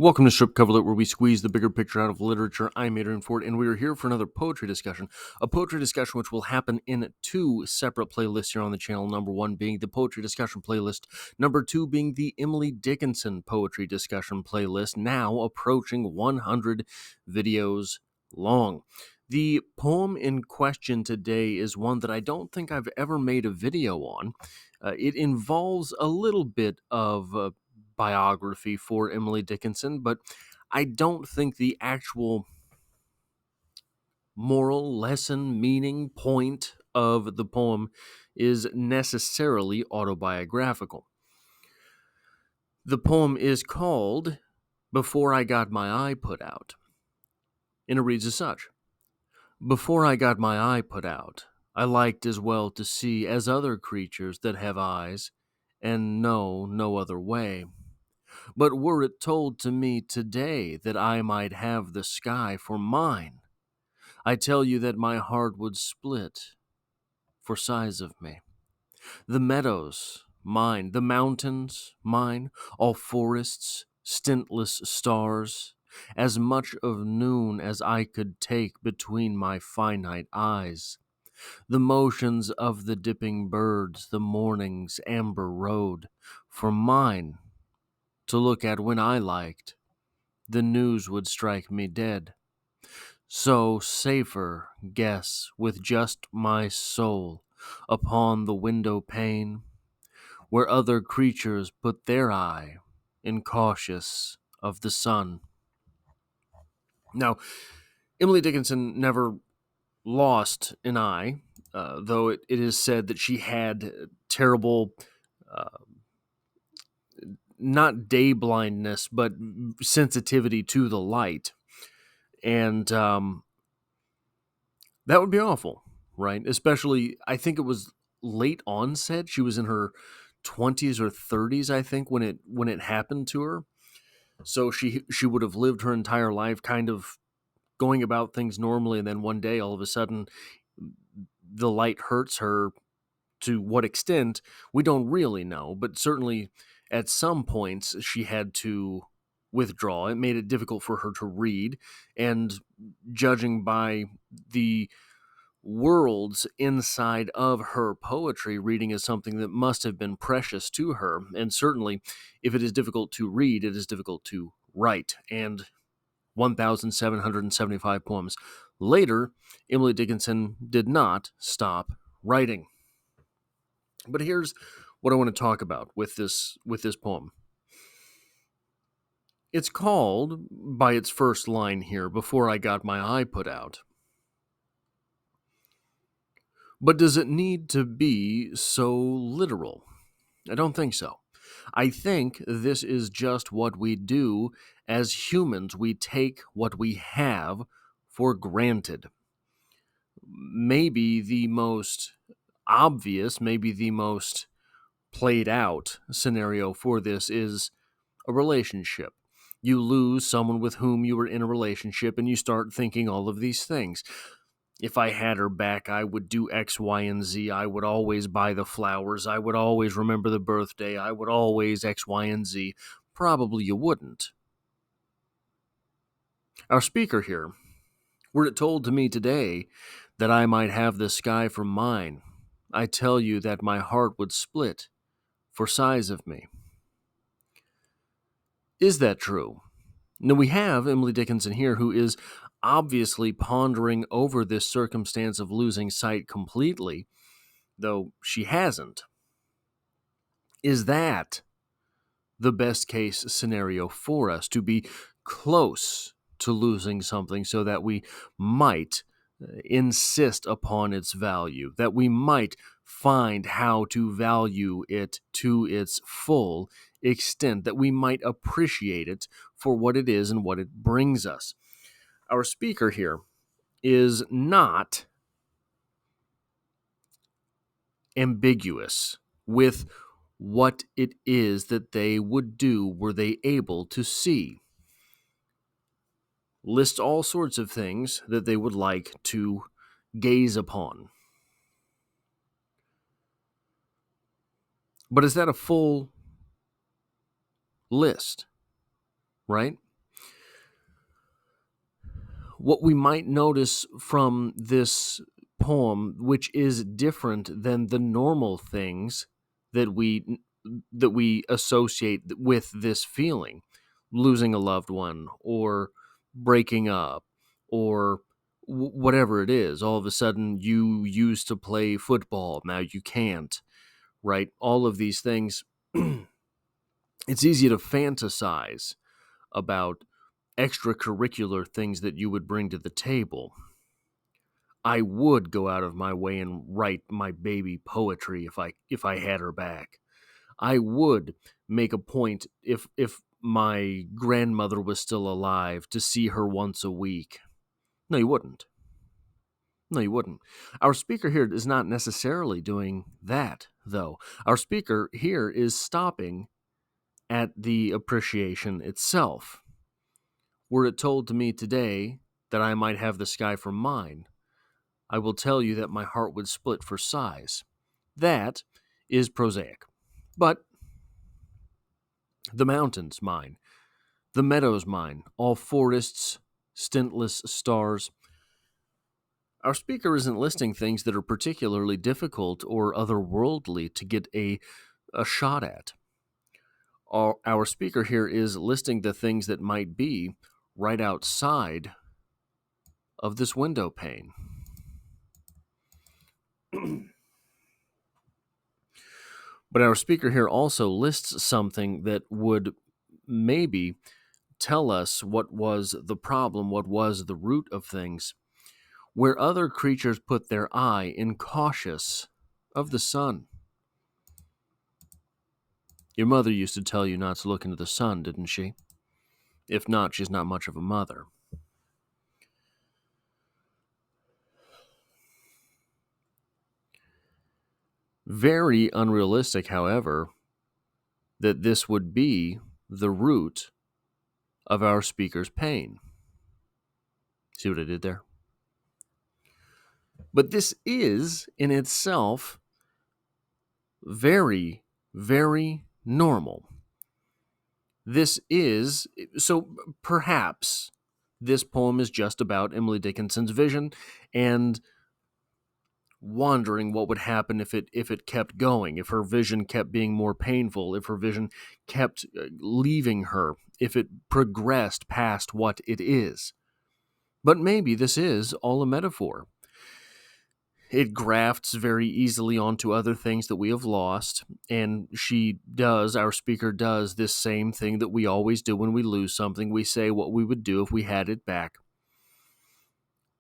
Welcome to Strip Coverlet, where we squeeze the bigger picture out of literature. I'm Adrian Ford, and we are here for another poetry discussion. A poetry discussion which will happen in two separate playlists here on the channel. Number one being the poetry discussion playlist. Number two being the Emily Dickinson poetry discussion playlist, now approaching 100 videos long. The poem in question today is one that I don't think I've ever made a video on. It involves a little bit of biography for Emily Dickinson, but I don't think the actual moral lesson, meaning, point of the poem is necessarily autobiographical. The poem is called Before I Got My Eye Put Out, and it reads as such. Before I got my eye put out, I liked as well to see as other creatures that have eyes and know no other way. But were it told to me today that I might have the sky for mine, I tell you that my heart would split for size of me. The meadows, mine, the mountains, mine, all forests, stintless stars, as much of noon as I could take between my finite eyes. The motions of the dipping birds, the morning's amber road, for mine to look at when I liked, the news would strike me dead. So safer guess with just my soul upon the window pane, where other creatures put their eye, incautious of the sun. Now, Emily Dickinson never lost an eye, though it is said that she had terrible, uh, not day blindness, but sensitivity to the light. And that would be awful, right? Especially, I think it was late onset. She was in her 20s or 30s, I think, when it happened to her. So she would have lived her entire life kind of going about things normally, and then one day, all of a sudden, the light hurts her. To what extent, we don't really know, but certainly at some points she had to withdraw. It made it difficult for her to read, and judging by the worlds inside of her poetry, reading is something that must have been precious to her. And certainly, if it is difficult to read, it is difficult to write. And 1,775 poems later, Emily Dickinson did not stop writing. But here's what I want to talk about with this poem. It's called, by its first line here, Before I Got My Eye Put Out. But does it need to be so literal? I don't think so. I think this is just what we do as humans. We take what we have for granted. Maybe the most obvious, maybe the most played out scenario for this is a relationship. You lose someone with whom you were in a relationship, and you start thinking all of these things. If I had her back, I would do X, Y, and Z. I would always buy the flowers. I would always remember the birthday. I would always X, Y, and Z. Probably you wouldn't. Our speaker here, were it told to me today that I might have the sky for mine, I tell you that my heart would split for size of me. Is that true? Now, we have Emily Dickinson here, who is obviously pondering over this circumstance of losing sight completely, though she hasn't. Is that the best case scenario for us, to be close to losing something so that we might insist upon its value, that we might find how to value it to its full extent, that we might appreciate it for what it is and what it brings us? Our speaker here is not ambiguous with what it is that they would do were they able to see. List all sorts of things that they would like to gaze upon. But is that a full list, right? What we might notice from this poem, which is different than the normal things that we associate with this feeling, losing a loved one or breaking up or whatever it is. All of a sudden you used to play football, now you can't, right? All of these things. It's easy to fantasize about extracurricular things that you would bring to the table. I would go out of my way and write my baby poetry if I had her back. I would make a point if my grandmother was still alive to see her once a week. No, you wouldn't. No, you wouldn't. Our speaker here is not necessarily doing that, though. Our speaker here is stopping at the appreciation itself. Were it told to me today that I might have the sky for mine, I will tell you that my heart would split for sighs. That is prosaic. But the mountains mine, the meadows mine, all forests, stintless stars. Our speaker isn't listing things that are particularly difficult or otherworldly to get a shot at. Our speaker here is listing the things that might be right outside of this window pane. But our speaker here also lists something that would maybe tell us what was the problem, what was the root of things. Where other creatures put their eye incautious of the sun. Your mother used to tell you not to look into the sun, didn't she? If not, she's not much of a mother. Very unrealistic, however, that this would be the root of our speaker's pain. See what I did there? But this is, in itself, very, very normal. This is, so perhaps this poem is just about Emily Dickinson's vision and wondering what would happen if it kept going, if her vision kept being more painful, if her vision kept leaving her, if it progressed past what it is. But maybe this is all a metaphor. It grafts very easily onto other things that we have lost, and our speaker does this same thing that we always do when we lose something. We say what we would do if we had it back.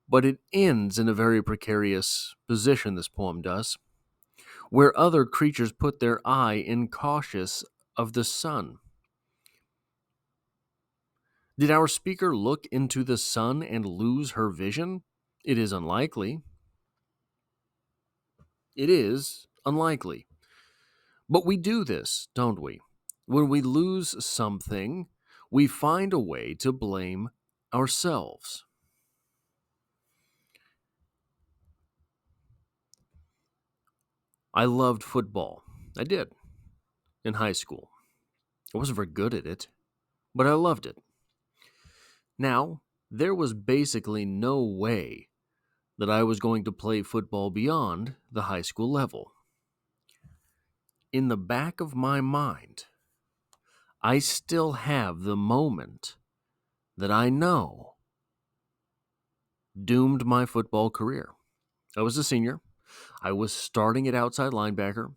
But it ends in a very precarious position, this poem does, where other creatures put their eye incautious of the sun. Did our speaker look into the sun and lose her vision? It is unlikely. It is unlikely. But we do this, don't we? When we lose something, we find a way to blame ourselves. I loved football. I did. In high school. I wasn't very good at it, but I loved it. Now, there was basically no way that I was going to play football beyond the high school level. In the back of my mind, I still have the moment that I know doomed my football career. I was a senior. I was starting at outside linebacker.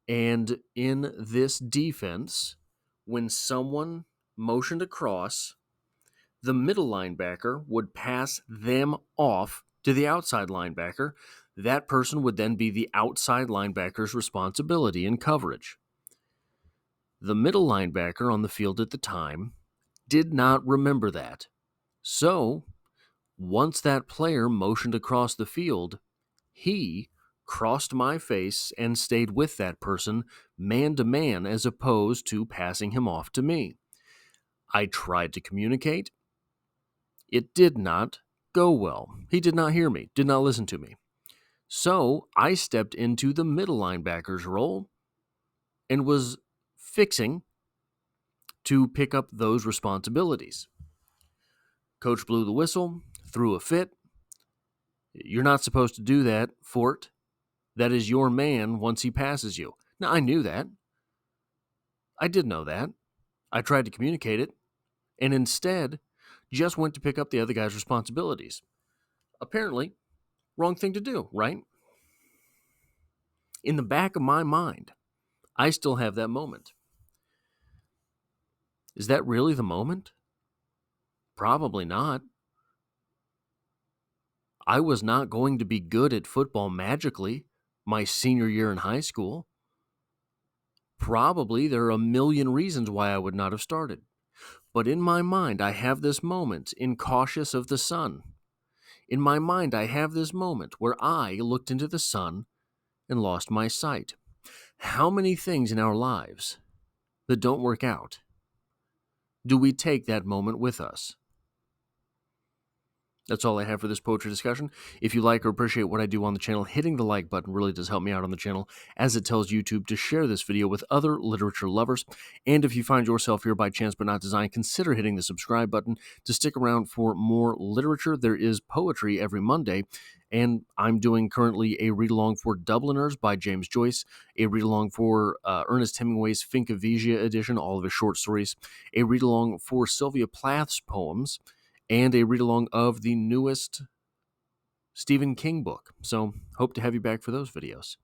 And in this defense, when someone motioned across, the middle linebacker would pass them off to the outside linebacker. That person would then be the outside linebacker's responsibility in coverage. The middle linebacker on the field at the time did not remember that. So, once that player motioned across the field, he crossed my face and stayed with that person man to man as opposed to passing him off to me. I tried to communicate. It did not go well. He did not hear me, did not listen to me. So I stepped into the middle linebacker's role and was fixing to pick up those responsibilities. Coach blew the whistle, threw a fit. You're not supposed to do that, Fort. That is your man once he passes you. Now, I knew that. I did know that. I tried to communicate it, and instead just went to pick up the other guy's responsibilities. Apparently, wrong thing to do, right? In the back of my mind, I still have that moment. Is that really the moment? Probably not. I was not going to be good at football magically my senior year in high school. Probably there are a million reasons why I would not have started. But in my mind, I have this moment in Cautious of the Sun. In my mind, I have this moment where I looked into the sun and lost my sight. How many things in our lives that don't work out do we take that moment with us? That's all I have for this poetry discussion. If you like or appreciate what I do on the channel, hitting the like button really does help me out on the channel, as it tells YouTube to share this video with other literature lovers. And if you find yourself here by chance but not design, consider hitting the subscribe button to stick around for more literature. There is poetry every Monday, and I'm doing currently a read-along for Dubliners by James Joyce, a read-along for Ernest Hemingway's Fincavigia edition, all of his short stories, a read-along for Sylvia Plath's poems, and a read-along of the newest Stephen King book. So, hope to have you back for those videos.